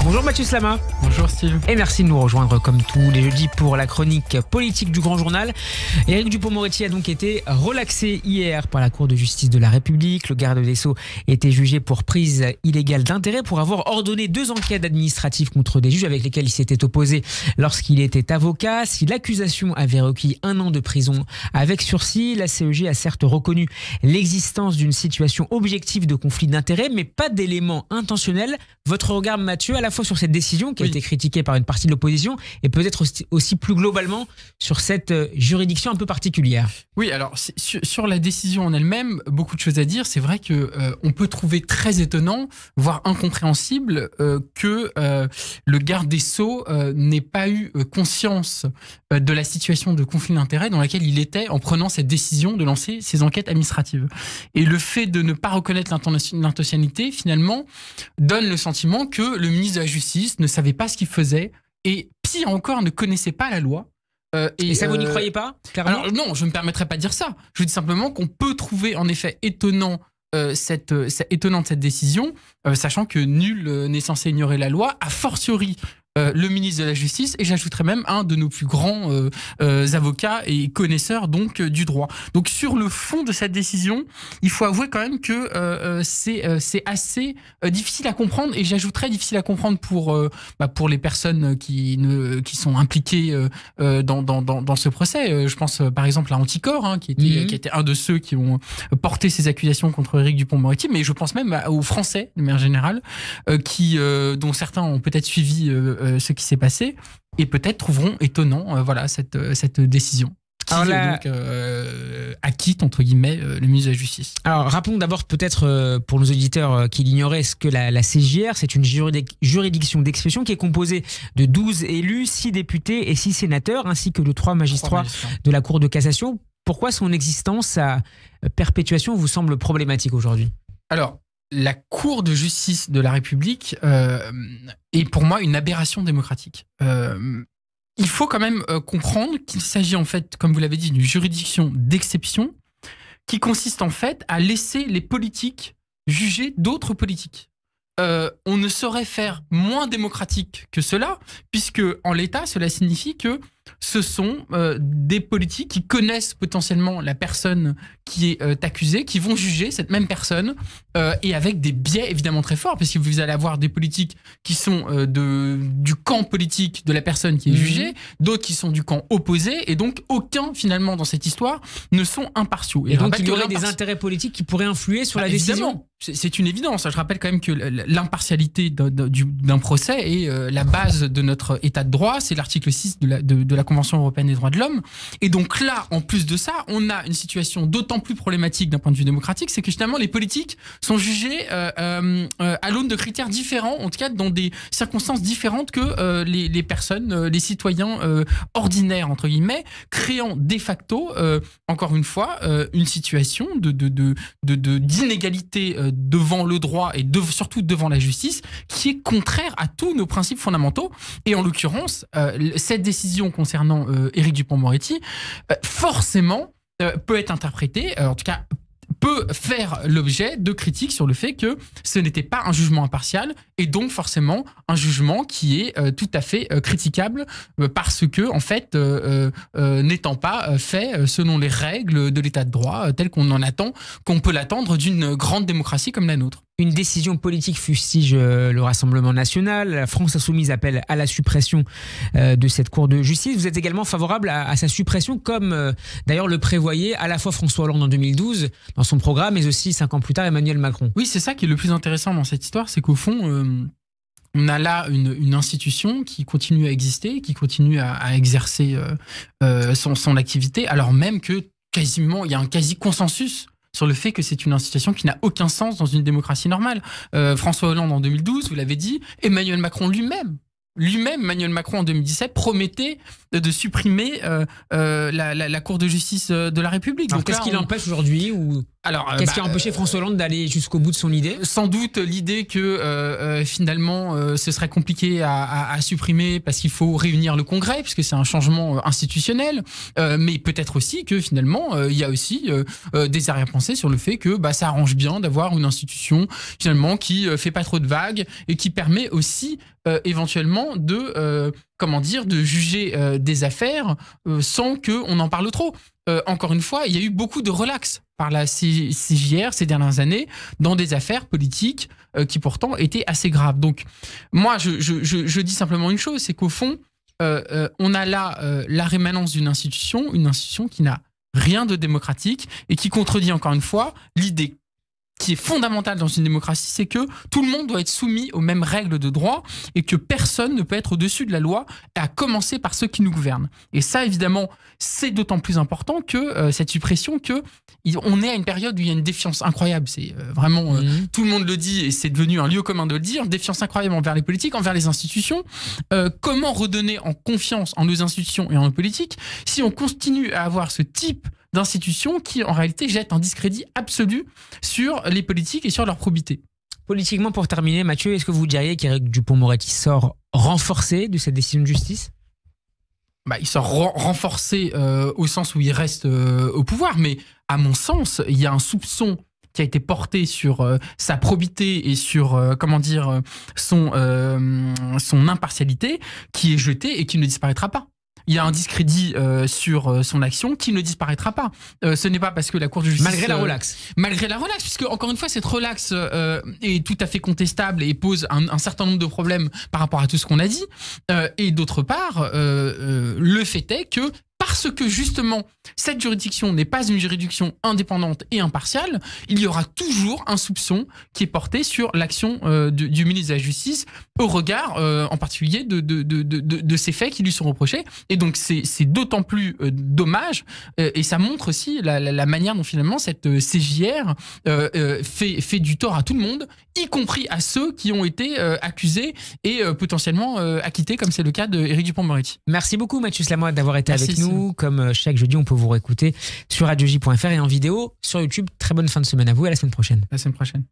Bonjour Mathieu Slama. Bonjour Steve. Et merci de nous rejoindre comme tous les jeudis pour la chronique politique du Grand Journal. Éric Dupond-Moretti a donc été relaxé hier par la Cour de justice de la République. Le garde des Sceaux était jugé pour prise illégale d'intérêt pour avoir ordonné 2 enquêtes administratives contre des juges avec lesquels il s'était opposé lorsqu'il était avocat. Si l'accusation avait requis 1 an de prison avec sursis, la CEJ a certes reconnu l'existence d'une situation objective de conflit d'intérêts, mais pas d'éléments intentionnels. Votre regard, Mathieu, à la fois sur cette décision qui a été critiquée par une partie de l'opposition et peut-être aussi plus globalement sur cette juridiction un peu particulière. Oui, alors sur la décision en elle-même, beaucoup de choses à dire. C'est vrai que on peut trouver très étonnant, voire incompréhensible, que le garde des Sceaux n'ait pas eu conscience de la situation de conflit d'intérêts dans laquelle il était en prenant cette décision de lancer ces enquêtes administratives. Et le fait de ne pas reconnaître l'intentionnalité, finalement, donne le sentiment que le ministre de la Justice ne savait pas ce qu'il faisait et, pire encore, ne connaissait pas la loi. Et ça, vous n'y croyez pas, clairement ? Alors non, je ne me permettrai pas de dire ça. Je dis simplement qu'on peut trouver en effet étonnante cette décision, sachant que nul n'est censé ignorer la loi, a fortiori le ministre de la Justice, et j'ajouterais même un de nos plus grands avocats et connaisseurs donc du droit. Donc sur le fond de cette décision, il faut avouer quand même que c'est assez difficile à comprendre, et j'ajouterais difficile à comprendre pour les personnes qui sont impliquées dans ce procès. Je pense par exemple à Anticor, qui était un de ceux qui ont porté ces accusations contre Éric Dupond-Moretti, mais je pense même aux Français de manière générale, dont certains ont peut-être suivi ce qui s'est passé et peut-être trouveront étonnant cette décision qui donc acquitte entre guillemets le ministre de la Justice. Alors rappelons d'abord peut-être pour nos auditeurs qui l'ignoraient ce que la CJR, c'est une juridiction d'exception qui est composée de 12 élus, 6 députés et 6 sénateurs ainsi que de 3 magistrats de la Cour de cassation. Pourquoi son existence, sa perpétuation vous semble problématique aujourd'hui ? Alors, la Cour de justice de la République est pour moi une aberration démocratique. Il faut quand même comprendre qu'il s'agit en fait, comme vous l'avez dit, d'une juridiction d'exception qui consiste en fait à laisser les politiques juger d'autres politiques. On ne saurait faire moins démocratique que cela, puisque en l'état, cela signifie que ce sont des politiques qui connaissent potentiellement la personne qui est accusée, qui vont juger cette même personne, et avec des biais évidemment très forts, parce que vous allez avoir des politiques qui sont du camp politique de la personne qui est jugée, d'autres qui sont du camp opposé, et donc aucun finalement dans cette histoire ne sont impartiaux. Et donc il y aurait des intérêts politiques qui pourraient influer sur la décision. C'est une évidence. Je rappelle quand même que l'impartialité d'un procès est la base de notre état de droit. C'est l'article 6 de la Convention européenne des droits de l'homme. Et donc là, en plus de ça, on a une situation d'autant plus problématique d'un point de vue démocratique, c'est que finalement les politiques sont jugés à l'aune de critères différents, en tout cas dans des circonstances différentes que les personnes, les citoyens ordinaires, entre guillemets, créant de facto, encore une fois, une situation d'inégalité devant le droit et surtout devant la justice qui est contraire à tous nos principes fondamentaux. Et en l'occurrence, cette décision concernant Éric Dupond-Moretti, forcément, peut être interprétée, en tout cas peut faire l'objet de critiques sur le fait que ce n'était pas un jugement impartial et donc forcément un jugement qui est tout à fait critiquable parce que en fait n'étant pas fait selon les règles de l'état de droit tel qu'on en attend, qu'on peut l'attendre d'une grande démocratie comme la nôtre. Une décision politique fustige le Rassemblement national. La France insoumise appelle à la suppression de cette Cour de justice. Vous êtes également favorable à sa suppression, comme d'ailleurs le prévoyait à la fois François Hollande en 2012 dans son programme, mais aussi 5 ans plus tard Emmanuel Macron. Oui, c'est ça qui est le plus intéressant dans cette histoire, c'est qu'au fond, on a là une institution qui continue à exister, qui continue à exercer son activité, alors même que quasiment il y a un quasi-consensus sur le fait que c'est une institution qui n'a aucun sens dans une démocratie normale. François Hollande en 2012, vous l'avez dit, Emmanuel Macron lui-même, Emmanuel Macron en 2017 promettait de supprimer la Cour de justice de la République. Alors qu'est-ce qui l'empêche aujourd'hui ou... Alors, qu'est-ce qui a empêché François Hollande d'aller jusqu'au bout de son idée? Sans doute l'idée que finalement ce serait compliqué à supprimer parce qu'il faut réunir le Congrès puisque c'est un changement institutionnel, mais peut-être aussi que finalement il y a aussi des arrière-pensées sur le fait que ça arrange bien d'avoir une institution finalement qui fait pas trop de vagues et qui permet aussi éventuellement de de juger des affaires sans qu'on en parle trop. Encore une fois, il y a eu beaucoup de relax par la CJR ces dernières années dans des affaires politiques qui pourtant étaient assez graves. Donc moi, je dis simplement une chose, c'est qu'au fond, on a là la rémanence d'une institution, une institution qui n'a rien de démocratique et qui contredit encore une fois l'idée qui est fondamentale dans une démocratie, c'est que tout le monde doit être soumis aux mêmes règles de droit et que personne ne peut être au-dessus de la loi, à commencer par ceux qui nous gouvernent. Et ça, évidemment, c'est d'autant plus important que cette suppression, que on est à une période où il y a une défiance incroyable. C'est vraiment, tout le monde le dit et c'est devenu un lieu commun de le dire, une défiance incroyable envers les politiques, envers les institutions. Comment redonner en confiance en nos institutions et en nos politiques si on continue à avoir ce type d'institutions qui, en réalité, jettent un discrédit absolu sur les politiques et sur leur probité. Politiquement, pour terminer, Mathieu, est-ce que vous diriez qu'Éric Dupond-Moretti sort renforcé de cette décision de justice? Il sort renforcé au sens où il reste au pouvoir, mais à mon sens, il y a un soupçon qui a été porté sur sa probité et sur son impartialité qui est jeté et qui ne disparaîtra pas. Il y a un discrédit sur son action qui ne disparaîtra pas. Ce n'est pas parce que la Cour de justice... Malgré la relaxe. Malgré la relaxe, puisque encore une fois, cette relaxe est tout à fait contestable et pose un certain nombre de problèmes par rapport à tout ce qu'on a dit. Et d'autre part, le fait est que parce que justement, cette juridiction n'est pas une juridiction indépendante et impartiale, il y aura toujours un soupçon qui est porté sur l'action du ministre de la Justice au regard, en particulier, de ces faits qui lui sont reprochés. Et donc, c'est d'autant plus dommage, et ça montre aussi la manière dont finalement cette CJR fait du tort à tout le monde, y compris à ceux qui ont été accusés et potentiellement acquittés, comme c'est le cas d'Éric Dupond-Moretti. Merci beaucoup, Mathieu Slamois, d'avoir été avec nous. Simon. Comme chaque jeudi, on peut vous réécouter sur radioj.fr et en vidéo sur YouTube. Très bonne fin de semaine à vous et à la semaine prochaine. La semaine prochaine.